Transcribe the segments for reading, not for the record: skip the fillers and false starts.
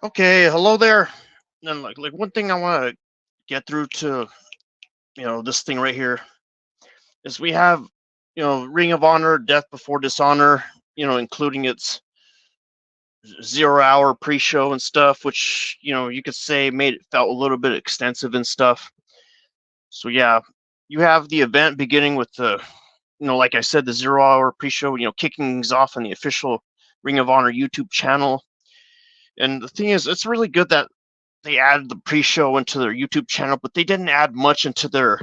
Okay, hello there. And like one thing I want to get through to this thing right here is we have Ring of Honor, Death Before Dishonor, including its 0 hour pre-show and stuff, which you could say made it felt a little bit extensive and stuff. So yeah, you have the event beginning with the like I said, the 0 hour pre-show, kicking things off on the official Ring of Honor YouTube channel. And the thing is, it's really good that they added the pre-show into their YouTube channel, but they didn't add much into their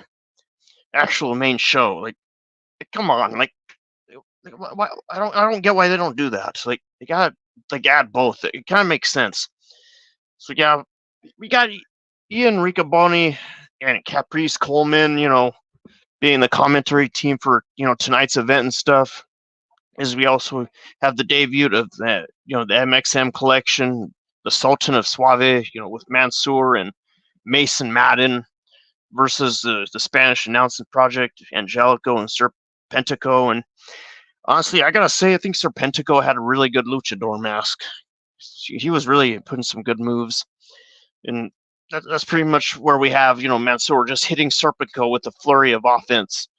actual main show. Come on, why, I don't get why they don't do that. Like, they gotta add both. It kind of makes sense. So yeah, we got Ian Riccaboni and Caprice Coleman, being the commentary team for tonight's event and stuff. As we also have the debut of the MXM collection, the Sultan of Suave, with Mansoor and Mason Madden versus the Spanish announcement project, Angelico and Serpentico. And honestly, I gotta say, I think Serpentico had a really good luchador mask. He was really putting some good moves, and that's pretty much where we have Mansoor just hitting Serpentico with a flurry of offense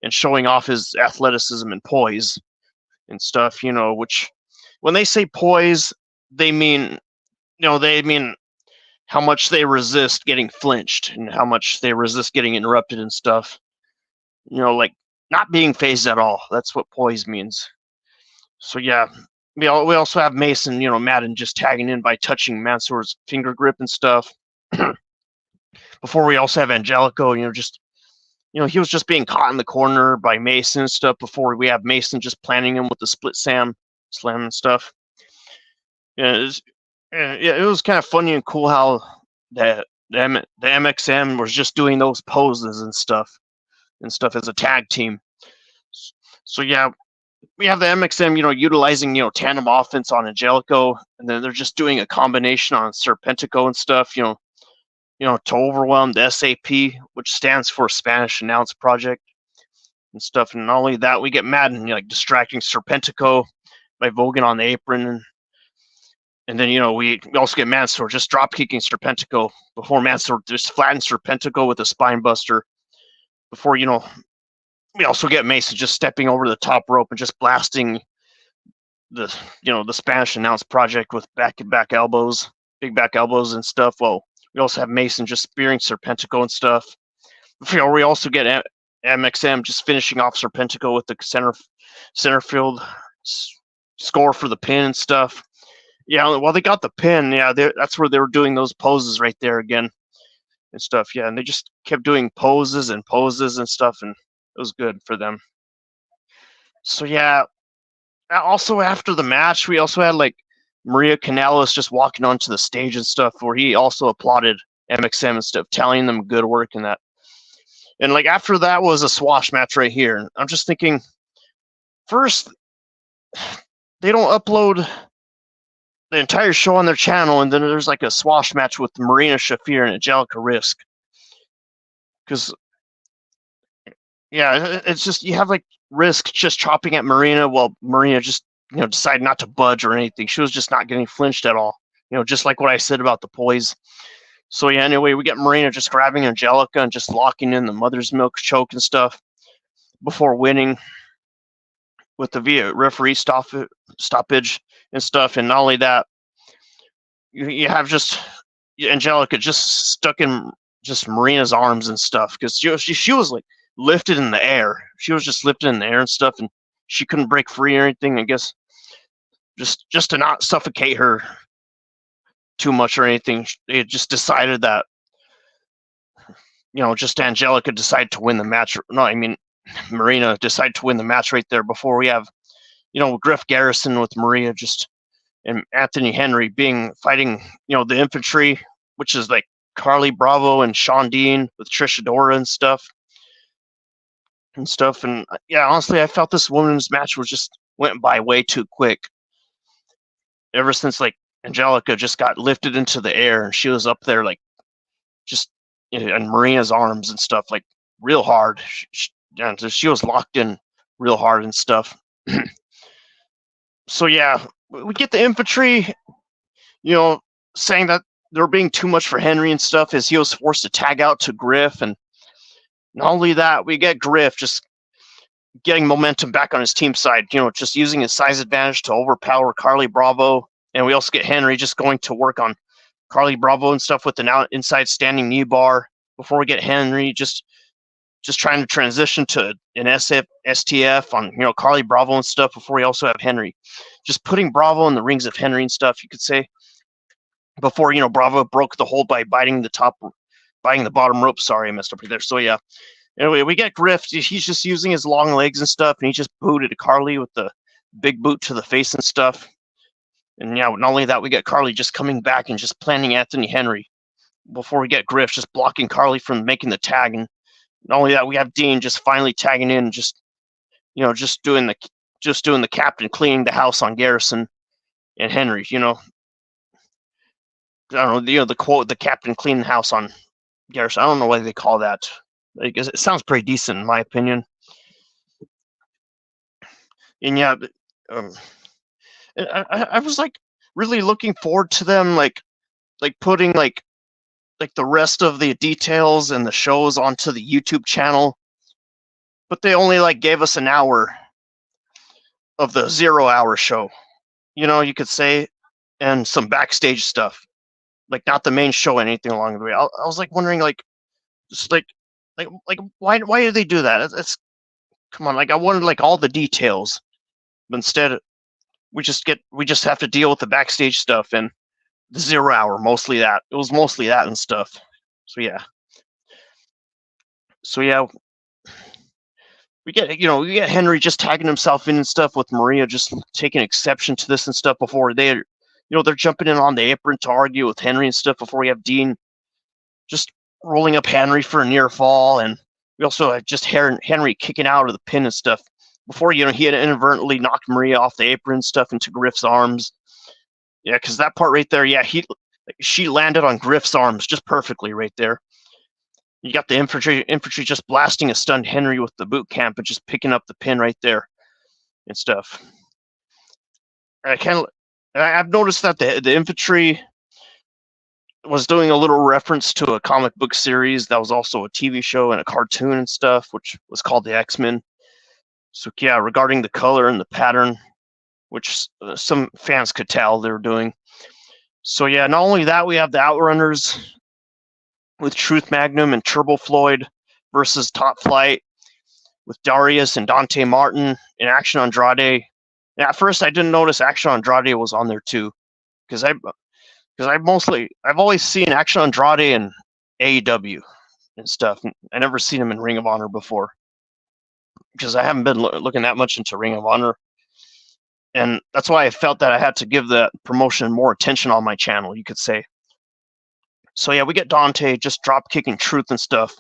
and showing off his athleticism and poise and stuff. Which when they say poise, they mean how much they resist getting flinched and how much they resist getting interrupted and stuff. Like not being phased at all. That's what poise means. So yeah, we also have Mason, Madden just tagging in by touching Mansoor's finger grip and stuff. Before we also have Angelico, he was just being caught in the corner by Mason and stuff. Before we have Mason just planning him with the split slam and stuff. Yeah, it was kind of funny and cool how the MXM was just doing those poses and stuff as a tag team. So yeah, we have the MXM, utilizing tandem offense on Angelico, and then they're just doing a combination on Serpentico and stuff, to overwhelm the SAP, which stands for Spanish Announce Project and stuff. And not only that, we get Madden distracting Serpentico by Vogan on the apron. And then, we also get Mansoor just drop kicking Serpentico before Mansoor just flattens Serpentico with a spine buster. Before, we also get Mason just stepping over the top rope and just blasting the Spanish Announce Project with back elbows, big back elbows and stuff. Well, we also have Mason just spearing Serpentico and stuff. We also get MXM just finishing off Serpentico with the center field score for the pin and stuff. Yeah, well, they got the pin. Yeah, that's where they were doing those poses right there again and stuff. Yeah, and they just kept doing poses and stuff, and it was good for them. So yeah, also after the match, we also had Maria Canales just walking onto the stage and stuff, where he also applauded MXM and stuff, telling them good work and that. And after that was a swash match right here. And I'm just thinking, first, they don't upload the entire show on their channel, and then there's a swash match with Marina Shafir and Angelica Risk. Because, yeah, it's just, you have Risk just chopping at Marina while Marina just, decided not to budge or anything. She was just not getting flinched at all. Just like what I said about the poise. So yeah, anyway, we get Marina just grabbing Angelica and just locking in the mother's milk choke and stuff before winning with the via referee stoppage and stuff. And not only that, you have just Angelica just stuck in just Marina's arms and stuff, because she was lifted in the air. She was just lifted in the air and stuff, and she couldn't break free or anything. I guess just to not suffocate her too much or anything, they just decided that just Angelica decided to win the match. No, I mean Marina decided to win the match right there before we have Griff Garrison with Maria just and Anthony Henry fighting the infantry, which is Carly Bravo and Sean Dean with Trish Adora and stuff. And yeah, honestly, I felt this women's match went by way too quick. Ever since Angelica just got lifted into the air and she was up there just in Marina's arms and stuff real hard. She was locked in real hard and stuff. So yeah, we get the infantry, saying that they were being too much for Henry and stuff, as he was forced to tag out to Griff. And not only that, we get Griff just getting momentum back on his team side, just using his size advantage to overpower Carly Bravo. And we also get Henry just going to work on Carly Bravo and stuff with an inside standing knee bar before we get Henry just trying to transition to an STF on, Carly Bravo and stuff before we also have Henry. Just putting Bravo in the rings of Henry and stuff, you could say, before, Bravo broke the hold by biting the bottom rope. Sorry, I messed up right there. So, yeah. Anyway, we get Griff. He's just using his long legs and stuff, and he just booted Carly with the big boot to the face and stuff. And, yeah, not only that, we get Carly just coming back and just planting Anthony Henry before we get Griff just blocking Carly from making the tag. And not only that, we have Dean just finally tagging in, just doing the captain, cleaning the house on Garrison and Henry. I don't know, the quote, the captain cleaning the house on Garrison. I don't know what they call that. It sounds pretty decent in my opinion. And yeah, I was like really looking forward to them like putting like the rest of the details and the shows onto the YouTube channel, but they only gave us an hour of the 0 hour show, you could say, and some backstage stuff, not the main show, anything along the way. I was wondering just why did they do that? It's come on, I wanted all the details, but instead we just have to deal with the backstage stuff and the 0 hour, mostly that. It was mostly that and stuff. So yeah. We get Henry just tagging himself in and stuff, with Maria just taking exception to this and stuff before they're jumping in on the apron to argue with Henry and stuff before we have Dean just rolling up Henry for a near fall. And we also have just Henry kicking out of the pin and stuff before, he had inadvertently knocked Maria off the apron and stuff into Griff's arms. Yeah, because that part right there, yeah, she landed on Griff's arms just perfectly right there. You got the infantry just blasting a stunned Henry with the boot camp and just picking up the pin right there and stuff. I've noticed that the infantry was doing a little reference to a comic book series that was also a TV show and a cartoon and stuff, which was called the X-Men. So yeah, regarding the color and the pattern, which some fans could tell they were doing. So yeah, not only that, we have the Outrunners with Truth Magnum and Turbo Floyd versus Top Flight with Darius and Dante Martin and Action Andrade. And at first, I didn't notice Action Andrade was on there too, because I've always seen Action Andrade in AEW and stuff. I never seen him in Ring of Honor before, because I haven't been looking that much into Ring of Honor. And that's why I felt that I had to give that promotion more attention on my channel, you could say. So yeah, we get Dante just drop kicking Truth and stuff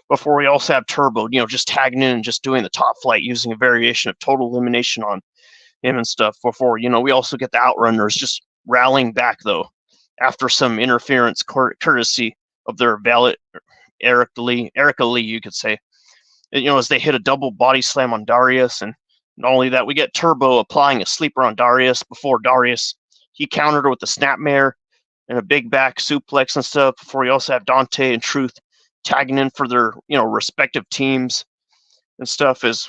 before we also have Turbo, just tagging in and just doing the Top Flight using a variation of Total Elimination on him and stuff before, we also get the Outrunners just rallying back though after some interference courtesy of their valet Erica Lee, you could say. And, as they hit a double body slam on Darius. And not only that, we get Turbo applying a sleeper on Darius before Darius, he countered with a snapmare and a big back suplex and stuff before we also have Dante and Truth tagging in for their, respective teams and stuff. As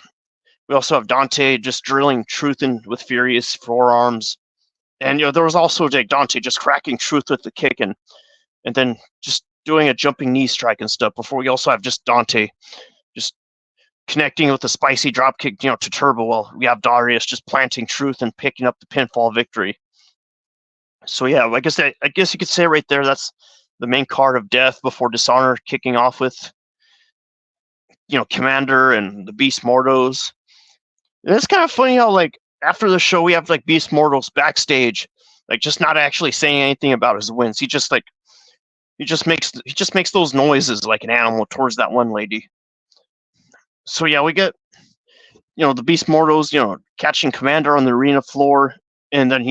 we also have Dante just drilling Truth in with furious forearms. And, there was also Dante just cracking Truth with the kick and then just doing a jumping knee strike and stuff before we also have just Dante just connecting with a spicy drop kick, to Turbo, while we have Darius just planting Truth and picking up the pinfall victory. So yeah, I guess you could say right there, that's the main card of Death Before Dishonor, kicking off with, Commander and the Beast Mortos. And it's kind of funny how after the show we have Beast Mortos backstage, just not actually saying anything about his wins. He just makes those noises like an animal towards that one lady. So yeah, we get, the Beast Mortos, catching Commander on the arena floor, and then,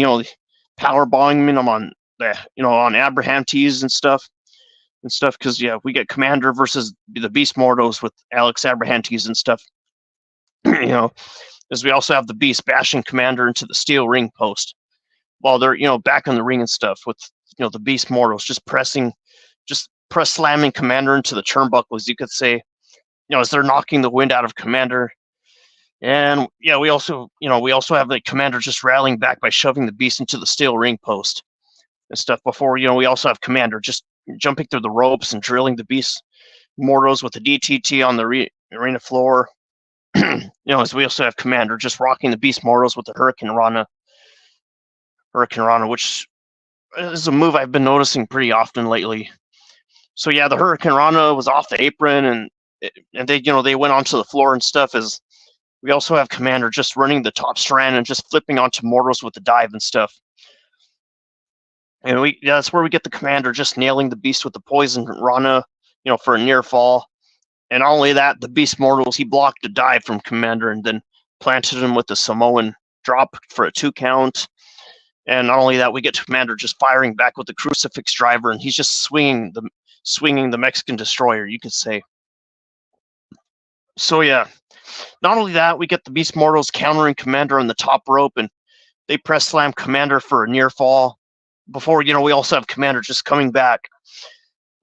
power bombing him on the, on Abraham tees and stuff. Because yeah, we get Commander versus the Beast Mortos with Alex Abrahantes and stuff. As we also have the Beast bashing Commander into the steel ring post while they're, back in the ring and stuff with the Beast Mortals just press slamming Commander into the turnbuckles, you could say, as they're knocking the wind out of Commander. And yeah, we also have the Commander just rallying back by shoving the Beast into the steel ring post and stuff. Before, we also have Commander just jumping through the ropes and drilling the Beast Mortals with the DTT on the arena floor. As we also have Commander just rocking the Beast Mortals with the Hurricane Rana, which is a move I've been noticing pretty often lately. So yeah, the Hurricane Rana was off the apron, and they went onto the floor and stuff. As we also have Commander just running the top strand and just flipping onto Mortals with the dive and stuff. And that's where we get the Commander just nailing the Beast with the Poison Rana, for a near fall. And not only that, the Beast Mortals, he blocked a dive from Commander and then planted him with the Samoan drop for a 2 count. And not only that, we get Commander just firing back with the Crucifix Driver, and he's just swinging the Mexican Destroyer, you could say. So yeah, not only that, we get the Beast Mortals countering Commander on the top rope, and they press slam Commander for a near fall. Before, we also have Commander just coming back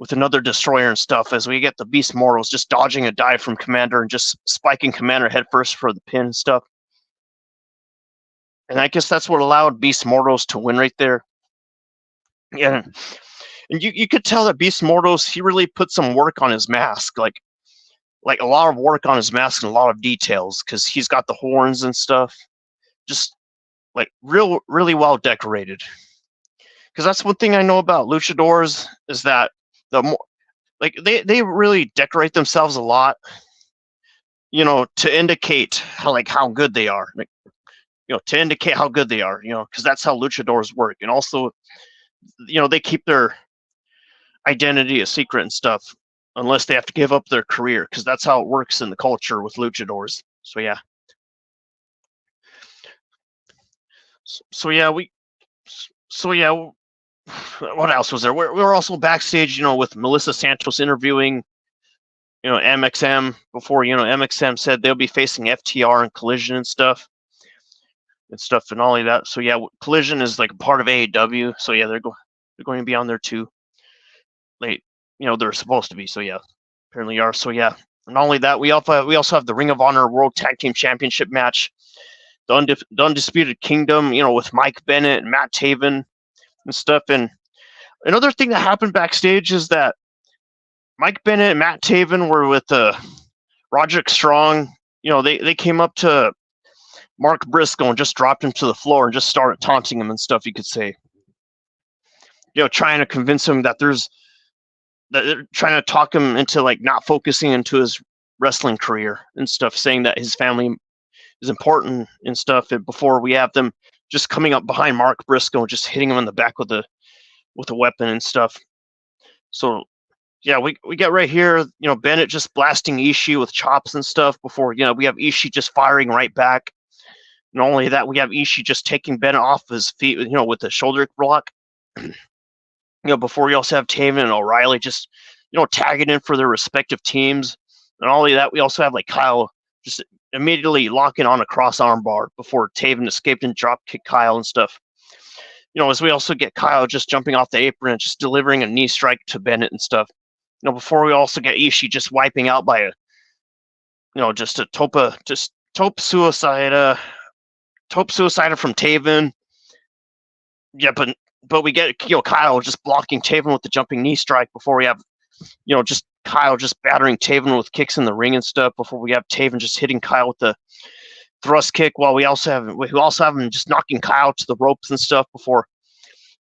with another Destroyer and stuff, as we get the Beast Mortals just dodging a dive from Commander and just spiking Commander headfirst for the pin and stuff. And I guess that's what allowed Beast Mortals to win right there. Yeah, and you could tell that Beast Mortals, he really put some work on his mask, like a lot of work on his mask and a lot of details, because he's got the horns and stuff, just like really well decorated. Because that's one thing I know about luchadors, is that they really decorate themselves a lot, to indicate how good they are, to indicate how good they are, because that's how luchadors work. And also, they keep their identity a secret and stuff, unless they have to give up their career, because that's how it works in the culture with luchadors. So yeah. So yeah, what else was there? We were also backstage, with Melissa Santos interviewing, MXM before, MXM said they'll be facing FTR and Collision and stuff, and all of that. So yeah, Collision is like a part of AEW. So yeah, they're going to be on there too. They're supposed to be. So yeah, apparently are. So yeah, and not only that, we also have the Ring of Honor World Tag Team Championship match, the Undisputed Kingdom, with Mike Bennett and Matt Taven and stuff. And another thing that happened backstage is that Mike Bennett and Matt Taven were with Roderick Strong. They came up to Mark Briscoe and just dropped him to the floor and just started taunting him and stuff, you could say. Trying to convince him that they're trying to talk him into not focusing into his wrestling career and stuff, saying that his family is important and stuff. And before we have them just coming up behind Mark Briscoe and just hitting him in the back with a weapon and stuff. So yeah, we get right here, Bennett just blasting Ishii with chops and stuff before, we have Ishii just firing right back. Not only that, we have Ishii just taking Bennett off his feet, with the shoulder block. Before we also have Taven and O'Reilly just, tagging in for their respective teams. And all of that, we also have Kyle just immediately locking on a cross arm bar before Taven escaped and drop kick Kyle and stuff. As we also get Kyle just jumping off the apron and just delivering a knee strike to Bennett and stuff. Before we also get Ishii just wiping out by just a tope suicida from Taven. Yeah, but we get Kyle just blocking Taven with the jumping knee strike before we have just Kyle just battering Taven with kicks in the ring and stuff before we have Taven just hitting Kyle with the thrust kick, while we also have him just knocking Kyle to the ropes and stuff before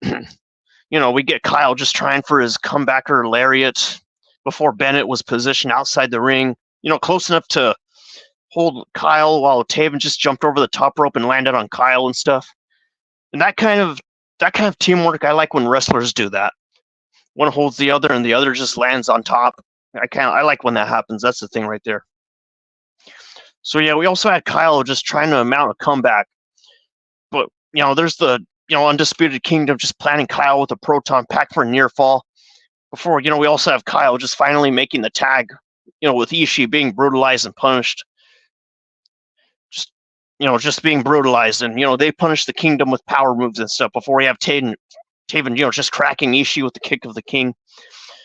we get Kyle just trying for his comebacker lariat before Bennett was positioned outside the ring, close enough to hold Kyle, while Taven just jumped over the top rope and landed on Kyle and stuff. And that kind of teamwork, I like when wrestlers do that. One holds the other and the other just lands on top. I like when that happens. That's the thing right there. So yeah, we also had Kyle just trying to mount a comeback. But there's the Undisputed Kingdom just planning Kyle with a proton pack for a near fall. Before, we also have Kyle just finally making the tag, with Ishii being brutalized and punished. Just being brutalized, and they punish the Kingdom with power moves and stuff before we have Taven Taven, just cracking Ishii with the kick of the king.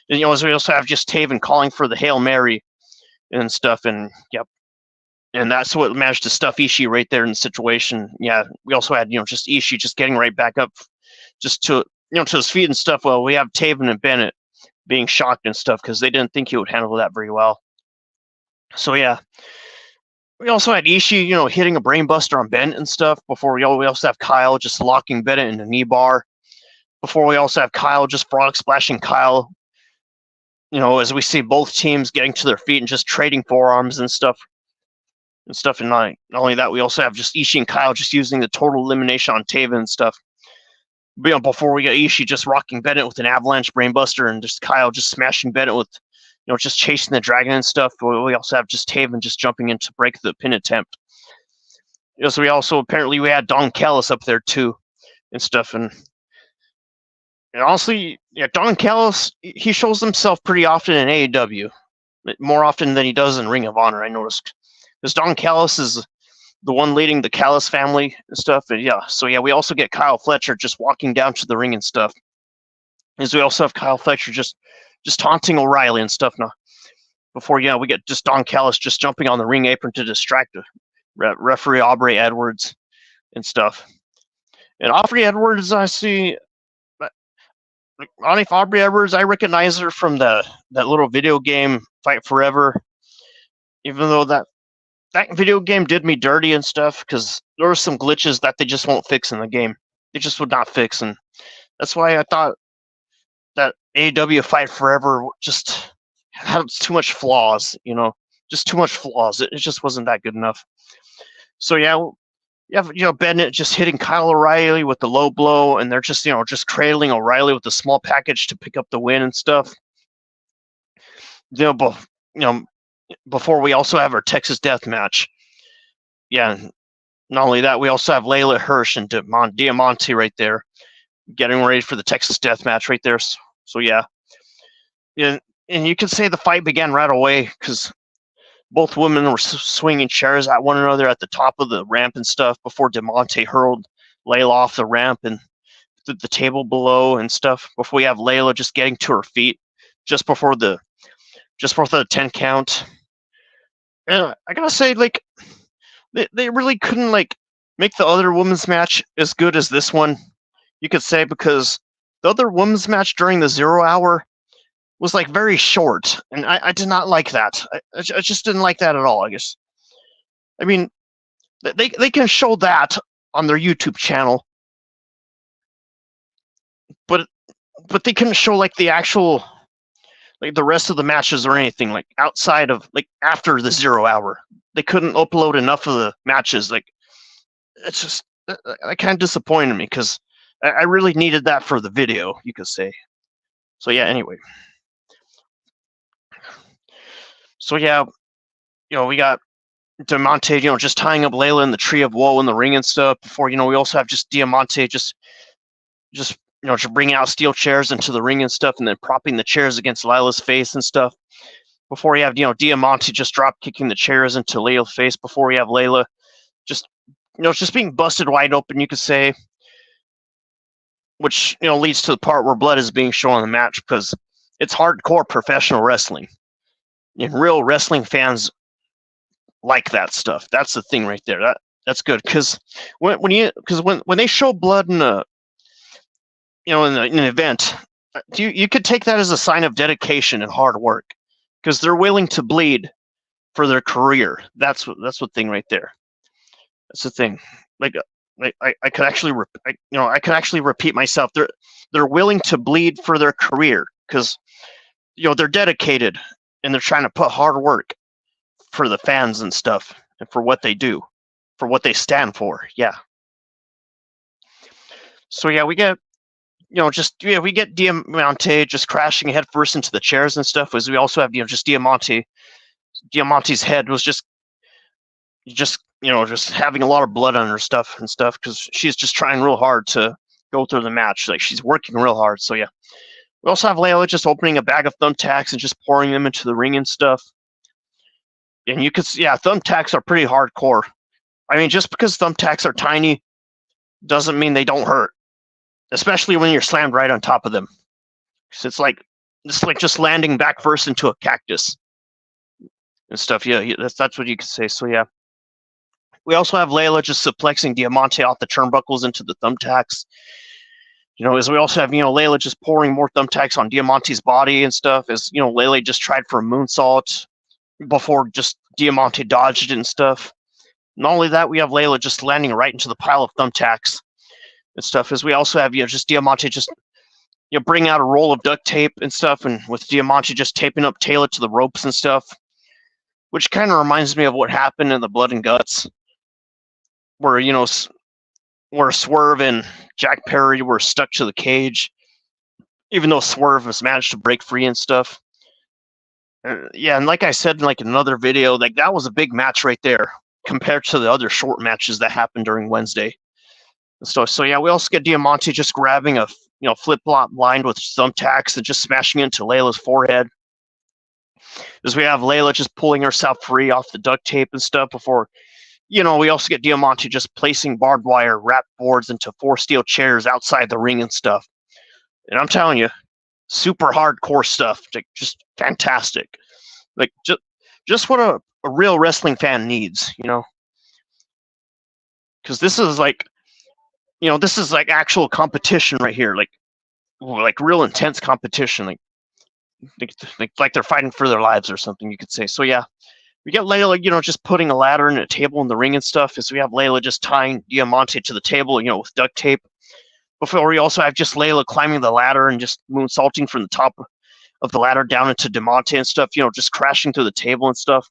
And, as we also have just Taven calling for the Hail Mary and stuff, and yep. And that's what managed to stuff Ishii right there in the situation. Yeah, we also had, just Ishii just getting right back up just to, to his feet and stuff. Well, we have Taven and Bennett being shocked and stuff because they didn't think he would handle that very well. So, yeah. We also had Ishii, hitting a brainbuster on Bennett and stuff before we also have Kyle just locking Bennett in a knee bar. Before we also have Kyle just frog splashing Kyle, as we see both teams getting to their feet and just trading forearms and stuff. And not only that, we also have just Ishii and Kyle just using the total elimination on Taven and stuff. But, before we get Ishii just rocking Bennett with an avalanche brainbuster and just Kyle just smashing Bennett with, just chasing the dragon and stuff. We also have just Taven just jumping in to break the pin attempt. So we also apparently we had Don Callis up there too and stuff. And honestly, yeah, Don Callis, he shows himself pretty often in AEW, more often than he does in Ring of Honor, I noticed. Because Don Callis is the one leading the Callis family and stuff. And yeah, so yeah, we also get Kyle Fletcher just walking down to the ring and stuff. As we also have Kyle Fletcher just taunting O'Reilly and stuff now. Before, we get just Don Callis just jumping on the ring apron to distract referee Aubrey Edwards and stuff. And Aubrey Edwards, I see. Aubrey Edwards, I recognize her from that little video game Fight Forever. Even though that video game did me dirty and stuff, because there were some glitches that they just won't fix in the game. They just would not fix, and that's why I thought that AEW Fight Forever just had too much flaws, just too much flaws. It just wasn't that good enough. So yeah, you have, Bennett just hitting Kyle O'Reilly with the low blow, and they're just, just cradling O'Reilly with the small package to pick up the win and stuff. Before we also have our Texas Death match. Yeah, not only that, we also have Layla Hirsch and Diamante right there, getting ready for the Texas Death match right there. So yeah. And you can say the fight began right away because both women were swinging chairs at one another at the top of the ramp and stuff before Diamante hurled Layla off the ramp and the table below and stuff. Before we have Layla just getting to her feet just before the 10 count. And I gotta say, they really couldn't make the other women's match as good as this one, you could say, because the other women's match during the 0 hour was very short, and I did not like that. I just didn't like that at all. I guess. I mean, they can show that on their YouTube channel, but they couldn't show the actual. The rest of the matches or anything outside of after the 0 hour, they couldn't upload enough of the matches. It's just that kind of disappointed me because I really needed that for the video, you could say. So yeah, anyway. So yeah, we got Diamante, just tying up Layla in the Tree of Woe in the ring and stuff. Before, we also have just Diamante just bringing out steel chairs into the ring and stuff, and then propping the chairs against Layla's face and stuff. Before we have, Diamante just drop kicking the chairs into Layla's face. Before we have Layla just being busted wide open, you could say, which, leads to the part where blood is being shown in the match because it's hardcore professional wrestling. And real wrestling fans like that stuff. That's the thing right there. That's good because when they show blood in a in an event, you could take that as a sign of dedication and hard work because they're willing to bleed for their career. That's what thing right there. That's the thing. I could actually repeat myself. They're willing to bleed for their career because they're dedicated and they're trying to put hard work for the fans and stuff and for what they do, for what they stand for. Yeah. So yeah, we get we get Diamante just crashing headfirst into the chairs and stuff. As we also have just Diamante. Diamante's head was just having a lot of blood on her stuff because she's just trying real hard to go through the match. She's working real hard. So yeah, we also have Layla just opening a bag of thumbtacks and just pouring them into the ring and stuff. And you could see, thumbtacks are pretty hardcore. I mean, just because thumbtacks are tiny doesn't mean they don't hurt. especially when you're slammed right on top of them. So it's like just landing back first into a cactus and stuff. Yeah, that's what you could say. So yeah, we also have Layla just suplexing Diamante off the turnbuckles into the thumbtacks. As we also have, Layla just pouring more thumbtacks on Diamante's body and stuff. As Layla just tried for a moonsault before just Diamante dodged it and stuff. Not only that, we have Layla just landing right into the pile of thumbtacks and stuff. As we also have, just Diamante just bring out a roll of duct tape and stuff, and with Diamante just taping up Taylor to the ropes and stuff, which kind of reminds me of what happened in the Blood and Guts, where where Swerve and Jack Perry were stuck to the cage, even though Swerve has managed to break free and stuff. Yeah, and like I said in another video, that was a big match right there compared to the other short matches that happened during Wednesday. So yeah, we also get Diamante just grabbing a flip-flop lined with thumbtacks and just smashing into Layla's forehead. As we have Layla just pulling herself free off the duct tape and stuff before, we also get Diamante just placing barbed wire wrap boards into 4 steel chairs outside the ring and stuff. And I'm telling you, super hardcore stuff, just fantastic. Just what a real wrestling fan needs, because this is this is actual competition right here, like real intense competition, like they're fighting for their lives or something, you could say. So yeah, we get Layla, just putting a ladder and a table in the ring and stuff. As we have Layla just tying Diamante to the table, with duct tape. Before we also have just Layla climbing the ladder and just moonsaulting from the top of the ladder down into Diamante and stuff, just crashing through the table and stuff.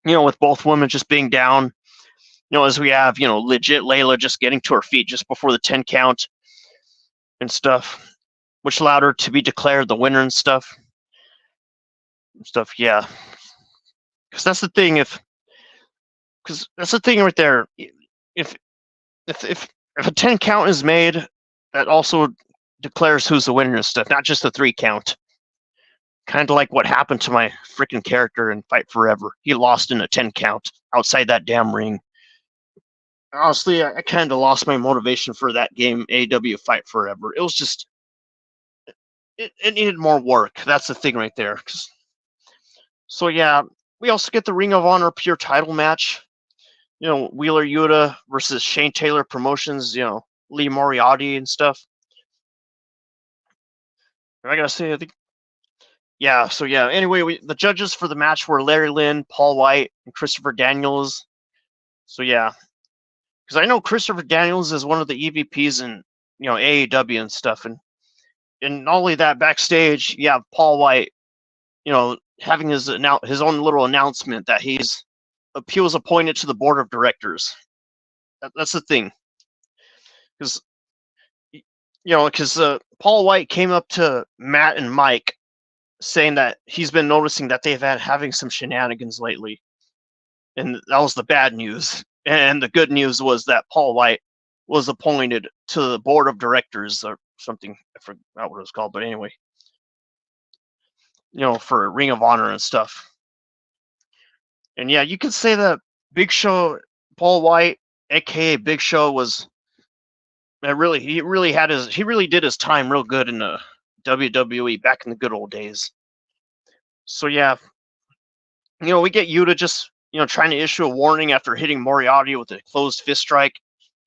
With both women just being down. As we have, legit Layla just getting to her feet just before the 10 count and stuff, which allowed her to be declared the winner and stuff. Yeah. Because that's the thing. Because that's the thing right there. If a 10 count is made, that also declares who's the winner and stuff, not just the 3 count. Kind of like what happened to my freaking character in Fight Forever. He lost in a 10 count outside that damn ring. Honestly, I kind of lost my motivation for that game, AEW Fight Forever. It was just, it needed more work. That's the thing right there. So yeah, we also get the Ring of Honor Pure title match. Wheeler Yuta versus Shane Taylor Promotions, Lee Moriarty and stuff. I gotta say, I think, yeah, so yeah, anyway, the judges for the match were Larry Lynn, Paul White, and Christopher Daniels. So yeah, because I know Christopher Daniels is one of the EVPs in, AEW and stuff, and not only that, backstage, you have Paul White, having his own little announcement that he was appointed to the board of directors. That's the thing, because Paul White came up to Matt and Mike saying that he's been noticing that they've had having some shenanigans lately, and that was the bad news. And the good news was that Paul White was appointed to the board of directors or something. I forgot what it was called, but anyway, for Ring of Honor and stuff. And yeah, you could say that Big Show, Paul White, aka Big Show, he really did his time real good in the WWE back in the good old days. So yeah, we get Yuta just trying to issue a warning after hitting Moriarty with a closed fist strike.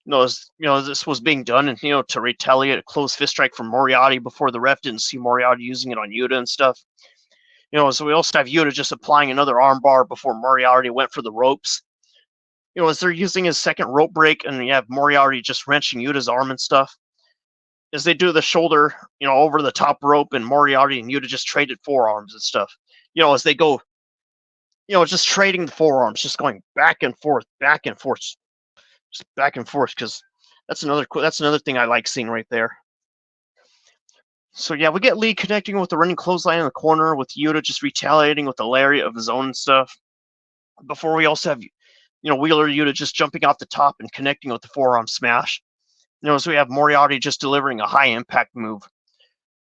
This was being done, and to retaliate a closed fist strike from Moriarty before the ref didn't see Moriarty using it on Yuta and stuff. So we also have Yuta just applying another armbar before Moriarty went for the ropes. As they're using his second rope break, and you have Moriarty just wrenching Yuta's arm and stuff. As they do the shoulder, over the top rope, and Moriarty and Yuta just traded forearms and stuff. As they go, just trading the forearms, just going back and forth, just back and forth, because that's another thing I like seeing right there. So yeah, we get Lee connecting with the running clothesline in the corner, with Yuta just retaliating with the lariat of his own and stuff. Before we also have, Wheeler Yuta just jumping off the top and connecting with the forearm smash. So we have Moriarty just delivering a high impact move,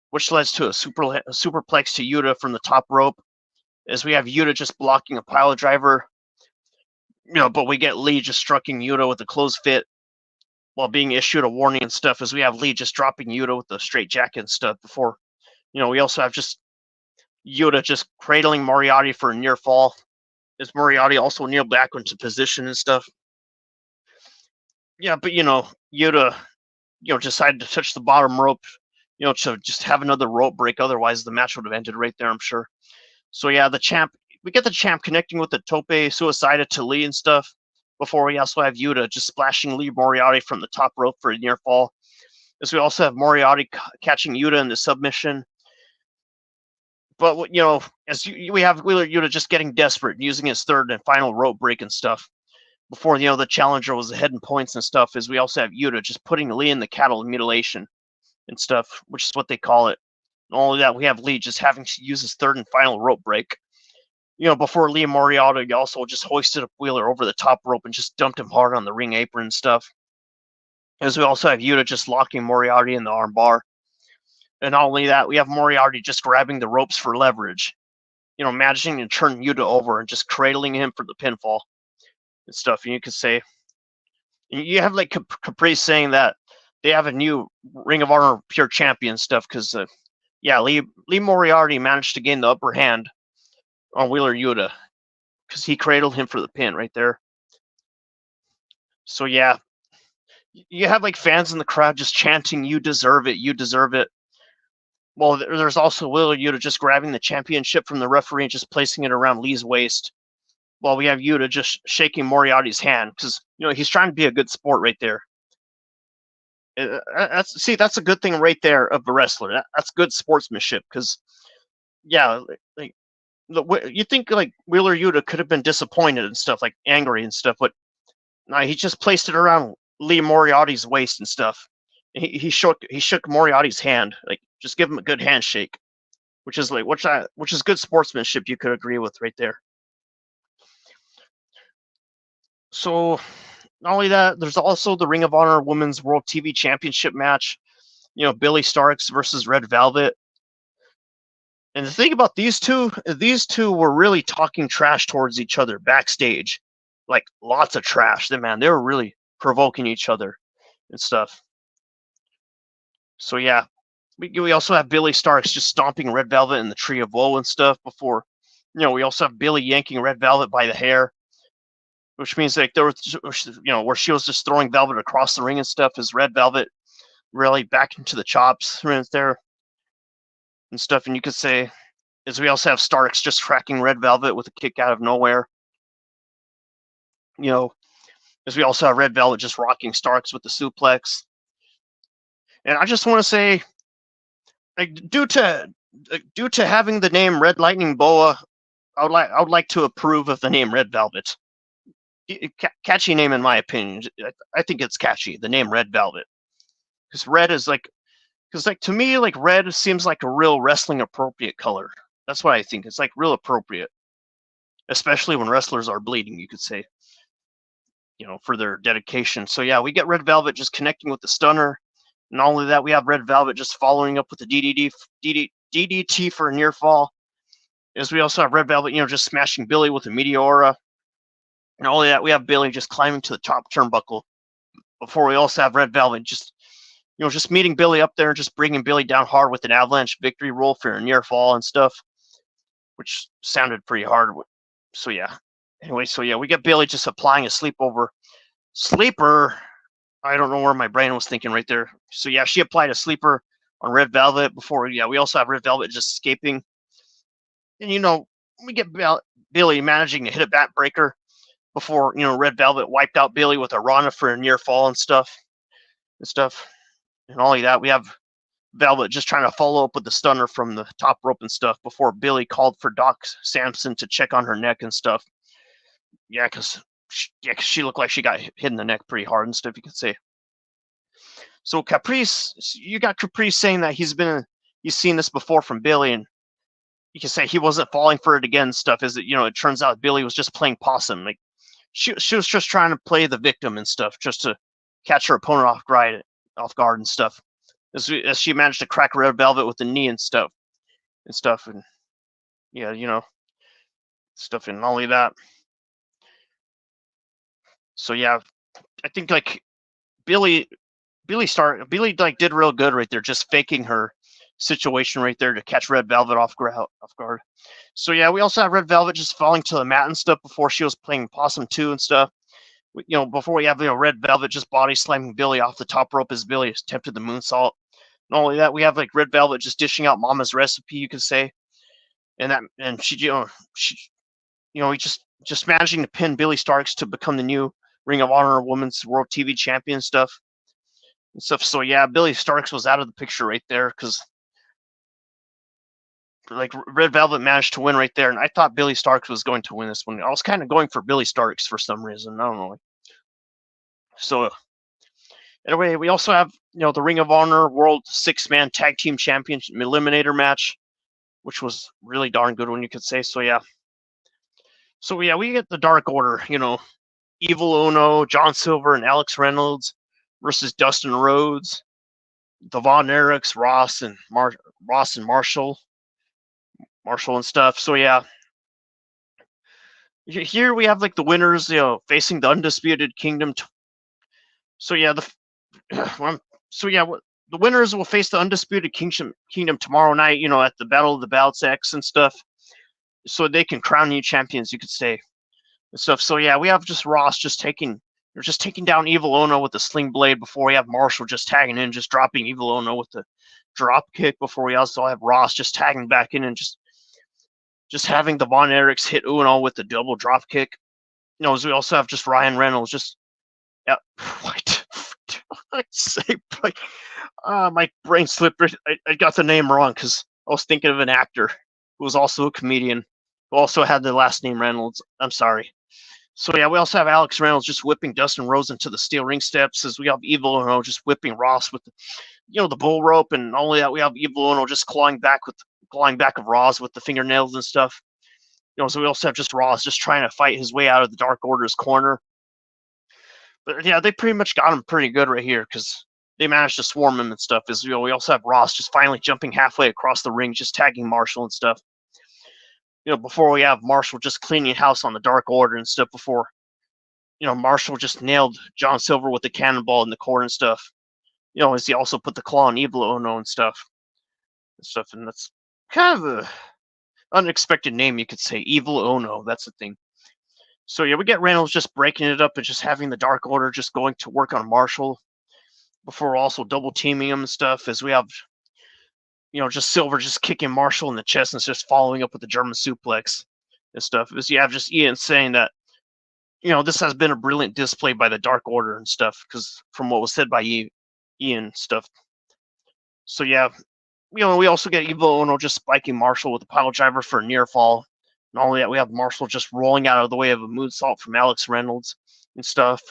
which leads to a superplex to Yuta from the top rope. As we have Yuta just blocking a pile driver, but we get Lee just striking Yuta with a closed fit. while being issued a warning and stuff, as we have Lee just dropping Yuta with the straight jacket and stuff before. We also have just Yuta just cradling Moriarty for a near fall. As Moriarty also kneeled back into position and stuff. Yeah, but Yuta, decided to touch the bottom rope, to just have another rope break. Otherwise, the match would have ended right there, I'm sure. So yeah, we get the champ connecting with the tope suicida to Lee and stuff. Before we also have Yuta just splashing Lee Moriarty from the top rope for a near fall. As we also have Moriarty catching Yuta in the submission. But as we have Wheeler Yuta just getting desperate and using his third and final rope break and stuff. Before the challenger was ahead in points and stuff, as we also have Yuta just putting Lee in the cattle mutilation and stuff, which is what they call it. Not only that, we have Lee just having to use his third and final rope break. Before Lee Moriarty also just hoisted up Wheeler over the top rope and just dumped him hard on the ring apron and stuff. As we also have Yuta just locking Moriarty in the arm bar. And not only that, we have Moriarty just grabbing the ropes for leverage. Managing to turn Yuta over and just cradling him for the pinfall and stuff. And you could say, you have like Caprice saying that they have a new Ring of Honor Pure Champion stuff because, Lee Moriarty managed to gain the upper hand on Wheeler Yuta because he cradled him for the pin right there. So yeah, you have like fans in the crowd just chanting, "You deserve it, you deserve it." Well, there's also Wheeler Yuta just grabbing the championship from the referee and just placing it around Lee's waist. While we have Yuta just shaking Moriarty's hand because he's trying to be a good sport right there. That's a good thing right there of a wrestler. That's good sportsmanship because, like you think like Wheeler Yuta could have been disappointed and stuff, like angry and stuff, but no, he just placed it around Lee Moriarty's waist and stuff. He shook Moriarty's hand, like just give him a good handshake, which is good sportsmanship. You could agree with right there. So not only that, there's also the Ring of Honor Women's World TV Championship match. Billy Starks versus Red Velvet. And the thing about these two were really talking trash towards each other backstage, like lots of trash. They were really provoking each other and stuff. So yeah, we also have Billy Starks just stomping Red Velvet in the Tree of Woe and stuff. Before, we also have Billy yanking Red Velvet by the hair, which means like there was, where she was just throwing Velvet across the ring and stuff. As Red Velvet really back into the chops right there and stuff. And you could say, as we also have Starks just cracking Red Velvet with a kick out of nowhere. As we also have Red Velvet just rocking Starks with the suplex. And I just want to say, like, due to having the name Red Lightning Boa, I would like to approve of the name Red Velvet. Catchy name in my opinion. I think it's catchy. The name Red Velvet, because red is to me, like, red seems like a real wrestling appropriate color. That's what I think. It's like real appropriate, especially when wrestlers are bleeding. You could say, for their dedication. So yeah, we get Red Velvet just connecting with the stunner. Not only that, we have Red Velvet just following up with the DDT for a near fall. As we also have Red Velvet, just smashing Billy with a Meteora. Not only that, we have Billy just climbing to the top turnbuckle. Before we also have Red Velvet just meeting Billy up there and just bringing Billy down hard with an avalanche victory roll for a near fall and stuff, which sounded pretty hard. So yeah. Anyway, we get Billy just applying a sleeper. I don't know where my brain was thinking right there. So yeah, she applied a sleeper on Red Velvet before. Yeah, we also have Red Velvet just escaping. And we get Billy managing to hit a backbreaker before Red Velvet wiped out Billy with a Rana for a near fall and stuff. And all of that, we have Velvet just trying to follow up with the stunner from the top rope and stuff before Billy called for Doc Samson to check on her neck and stuff. Yeah, because she looked like she got hit in the neck pretty hard and stuff, you could say. So Caprice, you got Caprice saying that he's seen this before from Billy, and you can say he wasn't falling for it again and stuff. Is it, it turns out Billy was just playing possum. Like, she was just trying to play the victim and stuff, just to catch her opponent off guard and stuff. As she managed to crack Red Velvet with the knee and stuff. And yeah, stuff, and not only that. So yeah, I think like Billy Billy like did real good right there, just faking her situation right there to catch Red Velvet off guard. So yeah, we also have Red Velvet just falling to the mat and stuff before she was playing Possum 2 and stuff. Before we have Red Velvet just body slamming Billy off the top rope as Billy attempted the moonsault. Not only that, we have like Red Velvet just dishing out Mama's recipe, you could say, and he just managing to pin Billy Starks to become the new Ring of Honor Women's World TV Champion and stuff. So yeah, Billy Starks was out of the picture right there because like Red Velvet managed to win right there, and I thought Billy Starks was going to win this one. I was kind of going for Billy Starks for some reason. I don't know. So anyway, we also have the Ring of Honor World Six-Man Tag Team Championship Eliminator match, which was really darn good one, you could say. So yeah, we get the Dark Order. Evil Uno, John Silver, and Alex Reynolds versus Dustin Rhodes, the Von Erichs, Ross and Marshall and stuff. So yeah, here we have like the winners, facing the Undisputed Kingdom. So yeah, the winners will face the Undisputed Kingdom tomorrow night. At the Battle of the Belts X and stuff, so they can crown new champions, you could say, and stuff. So yeah, we have just Ross just taking down Evil Uno with the sling blade before we have Marshall just tagging in, just dropping Evil Uno with the drop kick before we also have Ross just tagging back in and just having the Von Erichs hit Uno with the double drop kick. As we also have just Ryan Reynolds just what I say, my brain slipped. I got the name wrong because I was thinking of an actor who was also a comedian who also had the last name Reynolds. I'm sorry. So yeah, we also have Alex Reynolds just whipping Dustin Rhodes into the steel ring steps as we have Evil Uno just whipping Ross with the bull rope, and only that we have Evil Uno just clawing back of Ross with the fingernails and stuff. So we also have just Ross just trying to fight his way out of the Dark Order's corner. But yeah, they pretty much got him pretty good right here because they managed to swarm him and stuff. We also have Ross just finally jumping halfway across the ring, just tagging Marshall and stuff. Before we have Marshall just cleaning house on the Dark Order and stuff before, Marshall just nailed John Silver with the cannonball in the corner and stuff. As he also put the claw on Evil Uno and stuff. And that's kind of a unexpected name, you could say. Evil Uno, that's the thing. So yeah, we get Reynolds just breaking it up and just having the Dark Order just going to work on Marshall before also double teaming him and stuff, as we have just Silver just kicking Marshall in the chest and just following up with the German suplex and stuff. As you have just Ian saying that this has been a brilliant display by the Dark Order and stuff, because from what was said by Ian and stuff. So yeah, we also get Evil Uno just spiking Marshall with a pile driver for a near fall. Not only that, we have Marshall just rolling out of the way of a moonsault from Alex Reynolds and stuff.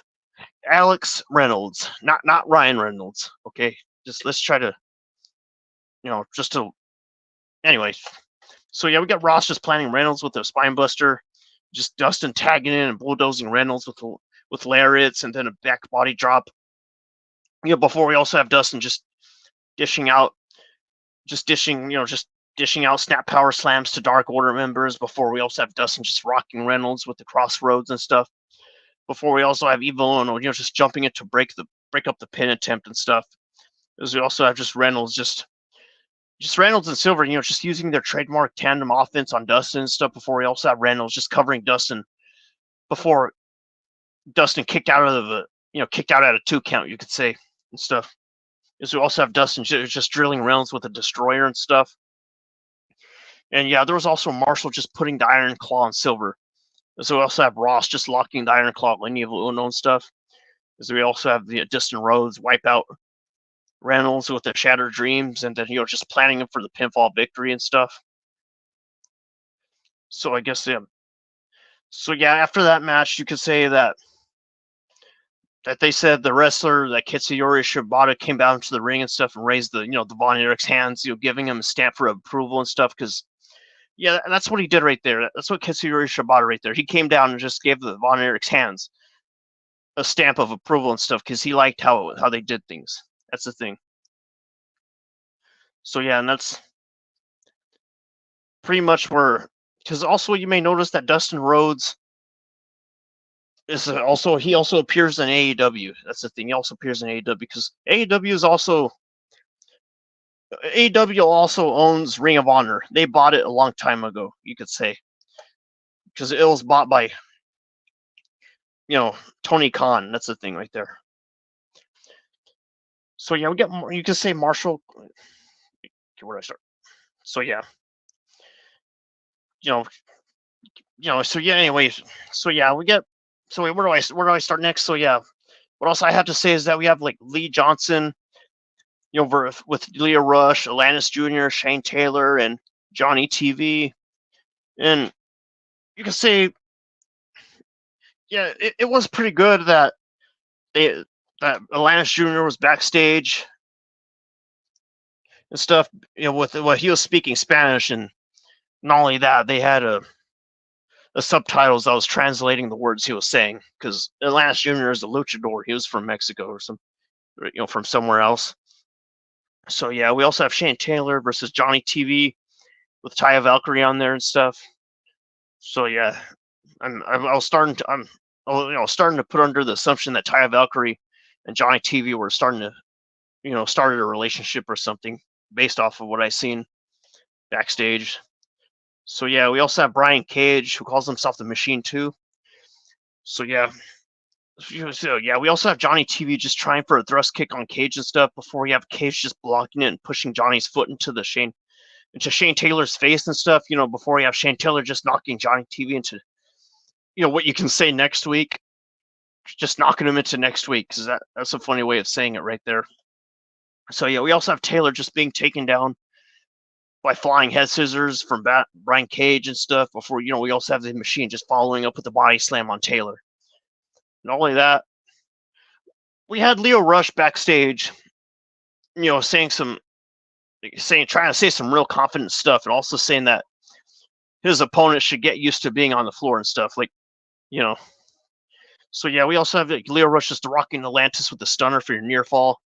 Alex Reynolds, not Ryan Reynolds. Okay, just let's try to, anyway. So yeah, we got Ross just planning Reynolds with a spine buster, just Dustin tagging in and bulldozing Reynolds with lariats and then a back body drop. Before we also have Dustin just dishing out snap power slams to Dark Order members. Before we also have Dustin just rocking Reynolds with the crossroads and stuff. Before we also have Evil Uno, just jumping it to break up the pin attempt and stuff. As we also have just Reynolds, just Reynolds and Silver, just using their trademark tandem offense on Dustin and stuff. Before we also have Reynolds just covering Dustin before Dustin kicked out at a 2 count, you could say, and stuff. As we also have Dustin just drilling Reynolds with a destroyer and stuff. And yeah, there was also Marshall just putting the Iron Claw on Silver. So we also have Ross just locking the Iron Claw on Evil Uno and stuff. As we also have the Dustin Rhodes wipe out Reynolds with the Shattered Dreams, and then just planning him for the pinfall victory and stuff. So I guess So yeah, after that match, you could say that they said the wrestler, that Katsuyori Shibata, came down into the ring and stuff and raised the the Von Erich's hands, giving him a stamp for approval and stuff, because yeah, that's what he did right there. That's what Katsuyori Shibata right there. He came down and just gave the Von Erich's hands a stamp of approval and stuff because he liked how they did things. That's the thing. So yeah, and that's pretty much where. Because also you may notice that Dustin Rhodes he also appears in AEW. That's the thing. He also appears in AEW because AEW also owns Ring of Honor. They bought it a long time ago, you could say, because it was bought by Tony Khan. That's the thing right there. So yeah, we get you could say Marshall. Okay, where do I start? So yeah, So yeah. Anyways, so yeah, we get. So wait, where do I start next? So yeah, what else I have to say is that we have like Lee Johnson, with Leo Rush, Atlantis Jr., Shane Taylor, and Johnny TV, and you can say, yeah, it was pretty good that Atlantis Jr. was backstage and stuff, with what he was speaking Spanish, and not only that, they had a subtitles that was translating the words he was saying, because Atlantis Jr. is a luchador. He was from Mexico or from somewhere else. So yeah, we also have Shane Taylor versus Johnny TV with Taya Valkyrie on there and stuff. So yeah, I was starting to put under the assumption that Taya Valkyrie and Johnny TV were starting to started a relationship or something based off of what I seen backstage. So yeah, we also have Brian Cage, who calls himself the Machine too. So yeah, we also have Johnny TV just trying for a thrust kick on Cage and stuff before we have Cage just blocking it and pushing Johnny's foot into Shane Taylor's face and stuff. Before we have Shane Taylor just knocking Johnny TV into what you can say next week, just knocking him into next week, because that's a funny way of saying it right there. So yeah, we also have Taylor just being taken down by flying head scissors from Brian Cage and stuff before, we also have the Machine just following up with the body slam on Taylor. Not only that, we had Leo Rush backstage, trying to say some real confident stuff, and also saying that his opponent should get used to being on the floor and stuff, So yeah, we also have Leo Rush just rocking Atlantis with the stunner for your near fall.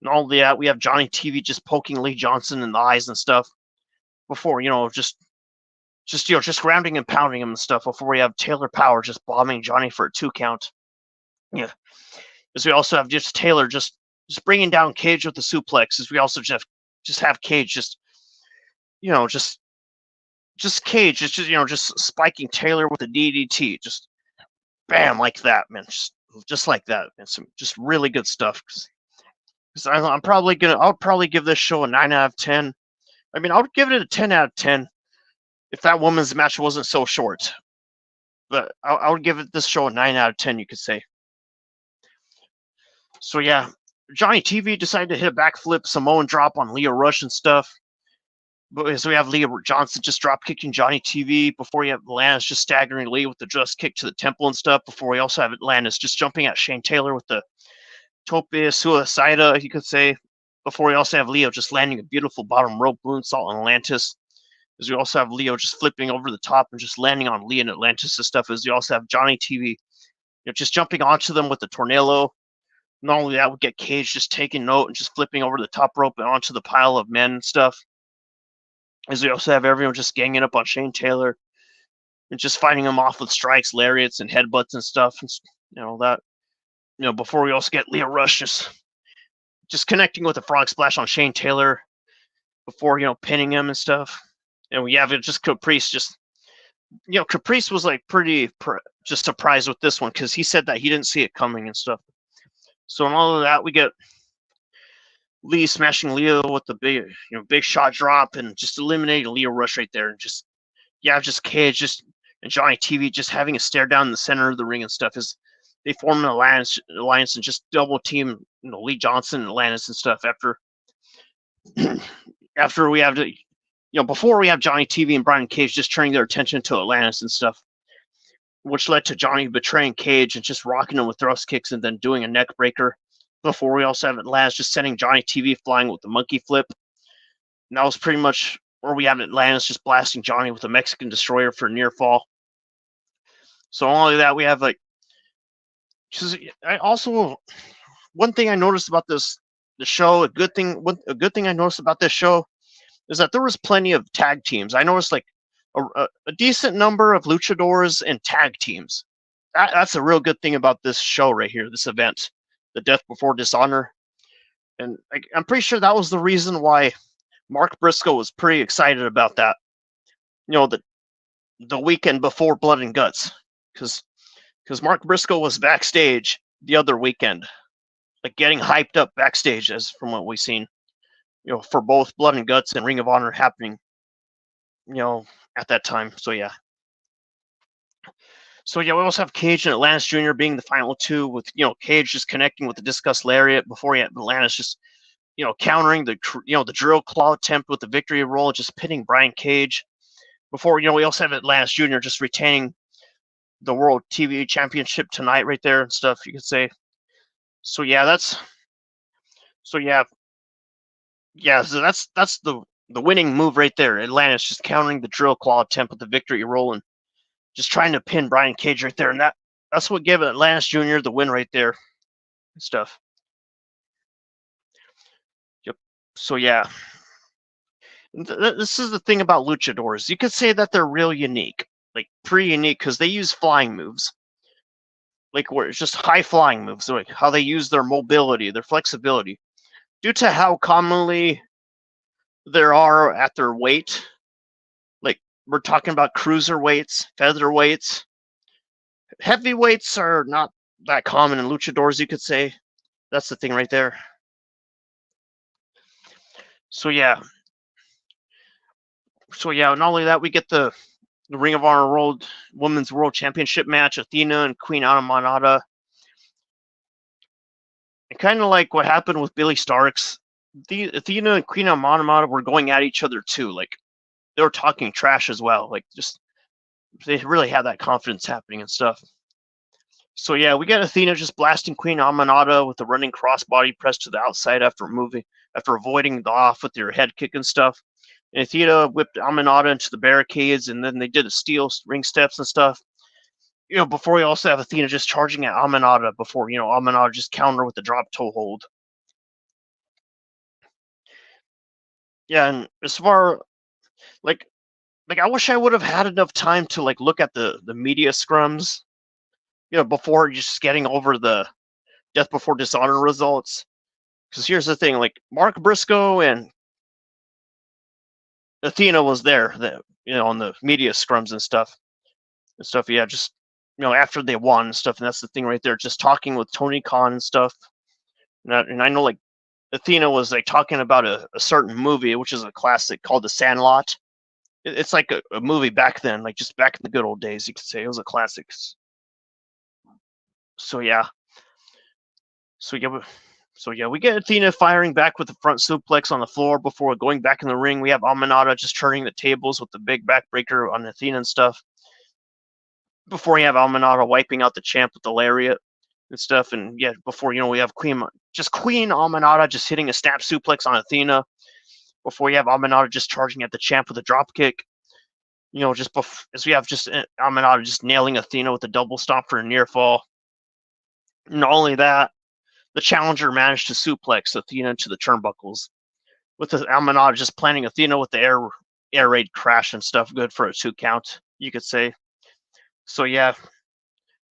And all that, we have Johnny TV just poking Lee Johnson in the eyes and stuff before, just grounding and pounding him and stuff before we have Taylor Power just bombing Johnny for a 2 count. Yeah. As we also have just Taylor just bringing down Cage with the suplex, as we also just have Cage Cage just spiking Taylor with a DDT, just bam, like that, man, just like that, man. Some just really good stuff. I'll probably give this show a 9 out of 10. I mean, I would give it a 10 out of 10 if that women's match wasn't so short. But I would give this show a 9 out of 10, you could say. So yeah, Johnny TV decided to hit a backflip Samoan drop on Leo Rush and stuff. But so we have Leo Johnson just drop kicking Johnny TV before you have Atlantis just staggering Lee with the just kick to the temple and stuff. Before we also have Atlantis just jumping at Shane Taylor with the Tope Suicida, you could say. Before we also have Leo just landing a beautiful bottom rope moonsault on Atlantis. As we also have Leo just flipping over the top and just landing on Lee and Atlantis and stuff. As we also have Johnny TV just jumping onto them with the tornado. Not only that, we get Cage just taking note and just flipping over the top rope and onto the pile of men and stuff. As we also have everyone just ganging up on Shane Taylor and just fighting him off with strikes, lariats, and headbutts and stuff. And that. Before we also get Leo Rush just connecting with a frog splash on Shane Taylor before, pinning him and stuff. And we have just Caprice Caprice was like pretty just surprised with this one, because he said that he didn't see it coming and stuff. So in all of that, we get Lee smashing Leo with the big shot drop and just eliminating Leo Rush right there. And just Cage and Johnny TV just having a stare down in the center of the ring and stuff, as they form an alliance and just double team Lee Johnson and Atlantis and stuff after we have before we have Johnny TV and Brian Cage just turning their attention to Atlantis and stuff, which led to Johnny betraying Cage and just rocking him with thrust kicks and then doing a neck breaker. Before we also have Atlantis just sending Johnny TV flying with the monkey flip. And that was pretty much where we have Atlantis just blasting Johnny with a Mexican destroyer for a near fall. So not only that, we have one thing I noticed about the show, a good thing I noticed about this show is that there was plenty of tag teams. I noticed a decent number of luchadors and tag teams. that's a real good thing about this show right here, this event, the Death Before Dishonor. And I'm pretty sure that was the reason why Mark Briscoe was pretty excited about that. The weekend before Blood and Guts, because Mark Briscoe was backstage the other weekend, like getting hyped up backstage, as from what we've seen, for both Blood and Guts and Ring of Honor happening, at that time. So yeah. We also have Cage and Atlantis Jr. being the final two, with Cage just connecting with the discus lariat before he had Atlantis just countering the the drill claw attempt with the victory roll, just pinning Brian Cage. Before we also have Atlantis Jr. just retaining the World TV Championship tonight, right there and stuff, you could say. So that's the winning move right there. Atlantis just countering the drill claw attempt with the victory roll and just trying to pin Brian Cage right there, and that's what gave Atlantis Jr. the win right there and stuff. Yep. So this is the thing about luchadors. You could say that they're real unique, like pretty unique, because they use flying moves, like where it's just high flying moves, like how they use their mobility, their flexibility, due to how commonly there are at their weight. Like we're talking about cruiserweights, featherweights, heavyweights are not that common in luchadors, you could say. That's the thing right there. So not only that, we get the Ring of Honor Women's World Championship match, Athena and Queen Anamanada. And kind of like what happened with Billy Starks, Athena and Queen Anamanada were going at each other too. Like they were talking trash as well. Like just they really had that confidence happening and stuff. So we got Athena just blasting Queen Anamanada with a running crossbody press to the outside after avoiding the off with your head kick and stuff. And Athena whipped Anamanada into the barricades, and then they did a steel ring steps and stuff. Before we also have Athena just charging at Anamanada before, Anamanada just counter with the drop toe hold. Yeah, and as far like I wish I would have had enough time to look at the media scrums, before just getting over the Death Before Dishonor results. Because here's the thing, Mark Briscoe and Athena was there, on the media scrums and stuff. Just after they won and stuff, and that's the thing right there, just talking with Tony Khan and stuff. And I know Athena was talking about a certain movie, which is a classic called The Sandlot. It's like a movie back then, just back in the good old days, you could say. It was a classic. So we get Athena firing back with the front suplex on the floor before going back in the ring. We have Anamanada just turning the tables with the big backbreaker on Athena and stuff. Before we have Anamanada wiping out the champ with the lariat and stuff. And before, we have Queen Anamanada just hitting a snap suplex on Athena. Before we have Anamanada just charging at the champ with a drop kick. As we have just Anamanada just nailing Athena with a double stomp for a near fall. Not only that, the challenger managed to suplex Athena into the turnbuckles, with Anamanada just planting Athena with the air raid crash and stuff, good for a 2 count, you could say. So you have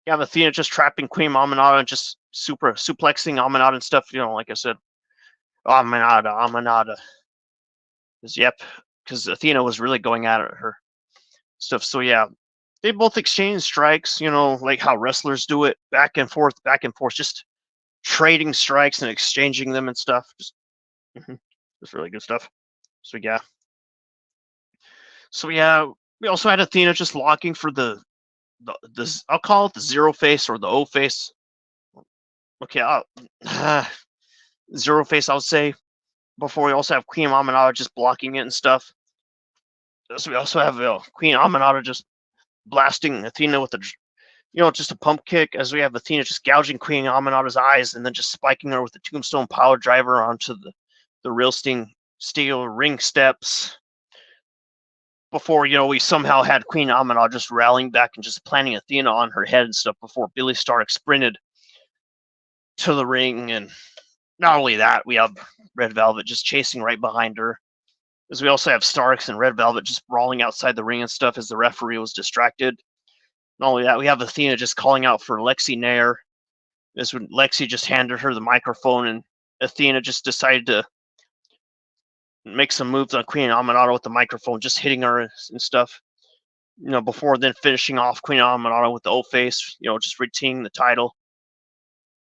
Athena just trapping Queen Anamanada and just suplexing Anamanada and stuff. Like I said, Anamanada. Because Athena was really going at her stuff. So they both exchange strikes. Like how wrestlers do it, back and forth, just trading strikes and exchanging them and stuff. Just really good stuff. So we also had Athena just locking for the I'll call it the zero face or the O face. Okay, zero face, I would say. Before we also have Queen Anamanada just blocking it and stuff. So we also have Queen Anamanada just blasting Athena with just a pump kick, as we have Athena just gouging Queen Anamanada's eyes and then just spiking her with the tombstone power driver onto the real steel ring steps. Before, we somehow had Queen Anamanada just rallying back and just planting Athena on her head and stuff before Billy Stark sprinted to the ring. And not only that, we have Red Velvet just chasing right behind her. As we also have Starks and Red Velvet just brawling outside the ring and stuff as the referee was distracted. Not only that, we have Athena just calling out for Lexi Nair. This when Lexi just handed her the microphone, and Athena just decided to make some moves on Queen Amanada with the microphone, just hitting her and stuff. Before then finishing off Queen Amanada with the O face, just retaining the title.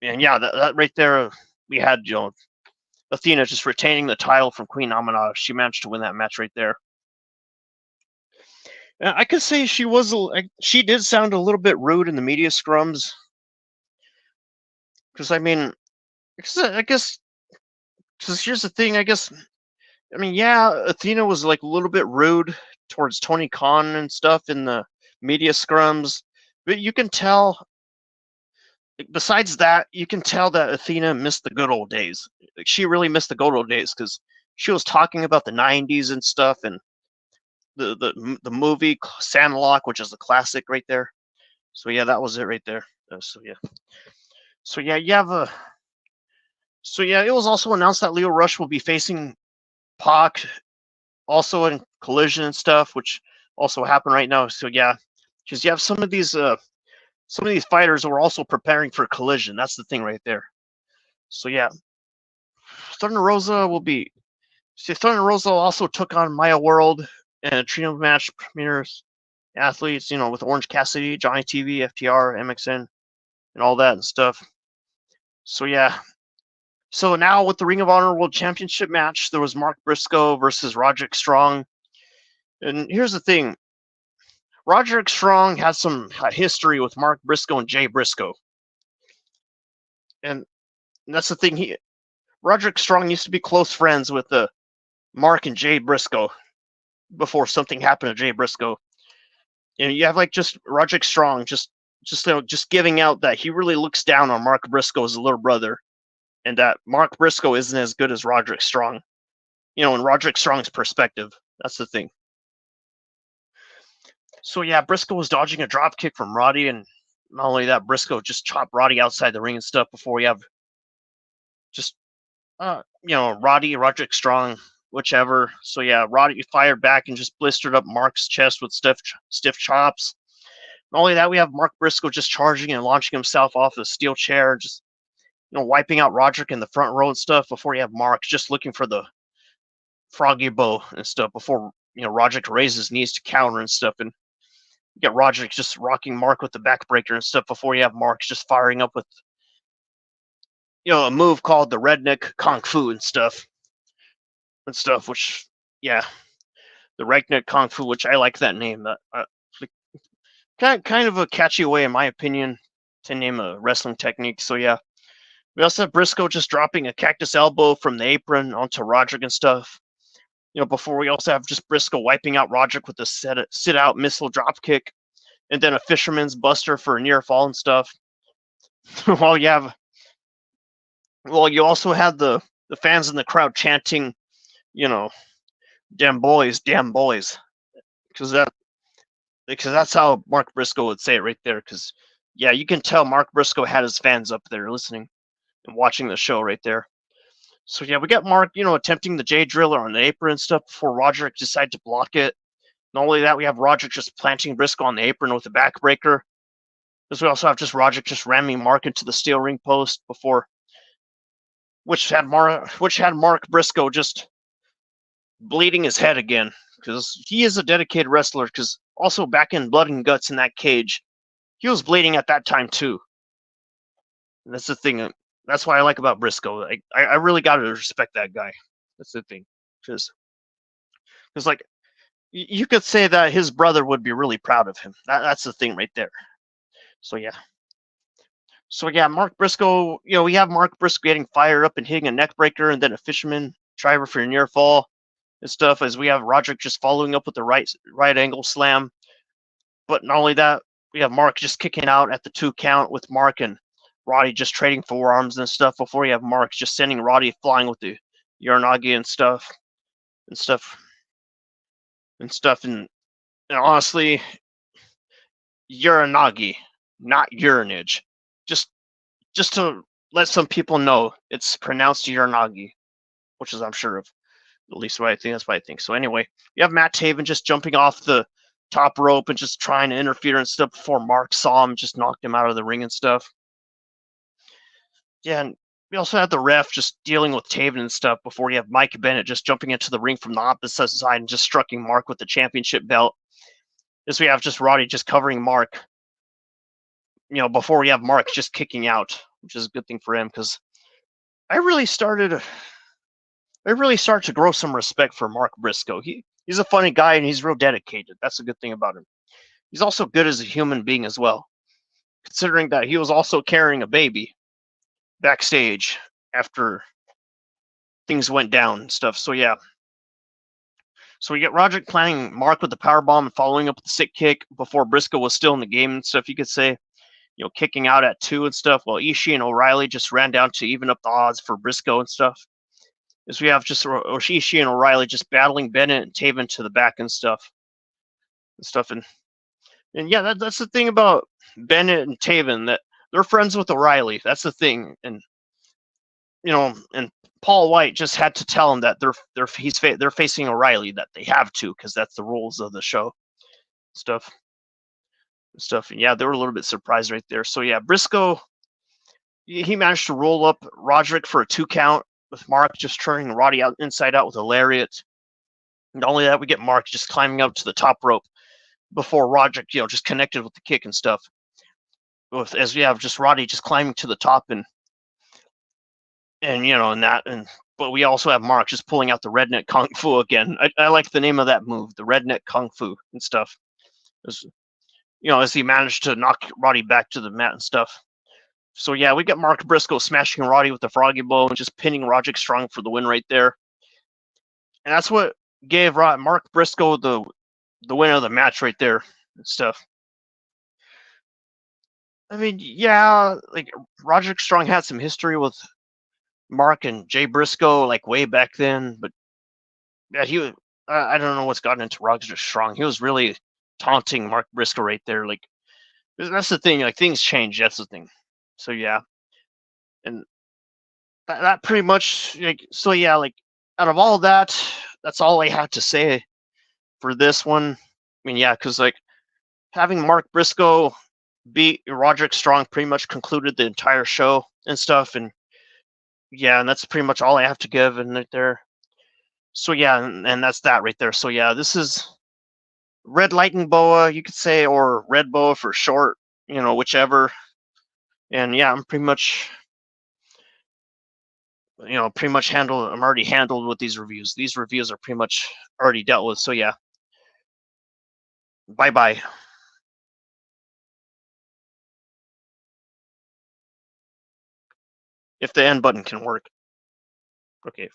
And yeah, that right there, we had, Athena just retaining the title from Queen Amanada. She managed to win that match right there. And I could say she did sound a little bit rude in the media scrums. Because, I guess, because here's the thing, yeah, Athena was like a little bit rude towards Tony Khan and stuff in the media scrums, but you can tell, besides that, you can tell that Athena missed the good old days. Like, she really missed the good old days because she was talking about the 90s and stuff, and the movie Sandlot, which is a classic right there. So yeah, that was it right there. So yeah, you have a. So yeah, it was also announced that Leo Rush will be facing Pac, also in Collision and stuff, which also happened right now. So yeah, because you have some of these fighters who are also preparing for Collision. That's the thing right there. So yeah, Thunder Rosa will be. See, Thunder Rosa also took on Maya World and a trio match premieres athletes, with Orange Cassidy, Johnny TV, FTR, MXN, and all that and stuff. So yeah. So now with the Ring of Honor World Championship match, there was Mark Briscoe versus Roderick Strong. And here's the thing. Roderick Strong has some history with Mark Briscoe and Jay Briscoe. And that's the thing. Roderick Strong used to be close friends with Mark and Jay Briscoe before something happened to Jay Briscoe. And you have just Roderick Strong just giving out that he really looks down on Mark Briscoe as a little brother, and that Mark Briscoe isn't as good as Roderick Strong. In Roderick Strong's perspective, that's the thing. So yeah, Briscoe was dodging a drop kick from Roddy, and not only that, Briscoe just chopped Roddy outside the ring and stuff before we have just Roderick Strong, whichever. So yeah, Roddy fired back and just blistered up Mark's chest with stiff chops. Not only that, we have Mark Briscoe just charging and launching himself off the steel chair, just wiping out Roderick in the front row and stuff before you have Mark just looking for the froggy bow and stuff before Roderick raises his knees to counter and stuff, and you get Roderick just rocking Mark with the backbreaker and stuff before you have Mark just firing up with a move called the Redneck Kung Fu and stuff, which yeah, the Redneck Kung Fu, which I like that name. Kind of a catchy way, in my opinion, to name a wrestling technique. So yeah. We also have Briscoe just dropping a cactus elbow from the apron onto Roderick and stuff. Before we also have just Briscoe wiping out Roderick with a sit-out missile drop kick, and then a fisherman's buster for a near fall and stuff. While you also had the fans in the crowd chanting, damn boys, because that's how Mark Briscoe would say it right there. Because yeah, you can tell Mark Briscoe had his fans up there listening and watching the show right there. So yeah, we got Mark, attempting the J Driller on the apron and stuff before Roderick decided to block it. Not only that, we have Roderick just planting Briscoe on the apron with a backbreaker. As we also have just Roderick just ramming Mark into the steel ring post which had Mark Briscoe just bleeding his head again, because he is a dedicated wrestler. Because also back in Blood and Guts in that cage, he was bleeding at that time too. And that's the thing. That's what I like about Briscoe. I really got to respect that guy. That's the thing. Because you could say that his brother would be really proud of him. That's the thing right there. So yeah. Mark Briscoe, we have Mark Briscoe getting fired up and hitting a neck breaker and then a fisherman driver for a near fall and stuff, as we have Roderick just following up with the right angle slam. But not only that, we have Mark just kicking out at the 2 count with Mark and Roddy just trading forearms and stuff before you have Mark just sending Roddy flying with the Uranagi and stuff. And honestly, Uranagi, not urinage. Just to let some people know, it's pronounced Uranagi, which is, I'm sure, of at least what I think. That's what I think. So anyway, you have Matt Taven just jumping off the top rope and just trying to interfere and stuff before Mark saw him, just knocked him out of the ring and stuff. Yeah, and we also had the ref just dealing with Taven and stuff before you have Mike Bennett just jumping into the ring from the opposite side and just striking Mark with the championship belt. As we have just Roddy just covering Mark, before we have Mark just kicking out, which is a good thing for him because I really started to grow some respect for Mark Briscoe. He's a funny guy and he's real dedicated. That's a good thing about him. He's also good as a human being as well, considering that he was also carrying a baby backstage after things went down and stuff. So yeah. So we get Roderick planning Mark with the powerbomb and following up with the sick kick before Briscoe was still in the game and stuff, you could say. Kicking out at 2 and stuff, while Ishii and O'Reilly just ran down to even up the odds for Briscoe and stuff. As we have just Ishii and O'Reilly just battling Bennett and Taven to the back and stuff. And yeah, that's the thing about Bennett and Taven, that they're friends with O'Reilly. That's the thing. And and Paul White just had to tell him that they're facing O'Reilly, that they have to, because that's the rules of the show. Stuff. And yeah, they were a little bit surprised right there. So yeah, Briscoe, he managed to roll up Roderick for a 2 count, with Mark just turning Roddy out inside out with a lariat. And not only that, we get Mark just climbing up to the top rope before Roderick, just connected with the kick and stuff. As we have just Roddy just climbing to the top but we also have Mark just pulling out the redneck kung fu again. I like the name of that move, the redneck kung fu and stuff. As he managed to knock Roddy back to the mat and stuff. So yeah, we get Mark Briscoe smashing Roddy with the froggy blow and just pinning Roderick Strong for the win right there. And that's what gave Mark Briscoe the win of the match right there and stuff. I mean, yeah, like Roderick Strong had some history with Mark and Jay Briscoe, like way back then, but yeah, he was, I don't know what's gotten into Roderick Strong. He was really taunting Mark Briscoe right there. Like, that's the thing, like things change. That's the thing. So yeah. And that pretty much, like, so yeah, like out of all that, that's all I had to say for this one. I mean, yeah, because like having Mark Briscoe beat Roderick Strong pretty much concluded the entire show and stuff. And yeah, and that's pretty much all I have to give in right there. So yeah, and that's that right there. So yeah, this is Red Lightning Boa, you could say, or Red Boa for short, whichever. And yeah, I'm pretty much handled. I'm already handled with these reviews. These reviews are pretty much already dealt with. So yeah, bye bye. If the end button can work. Okay.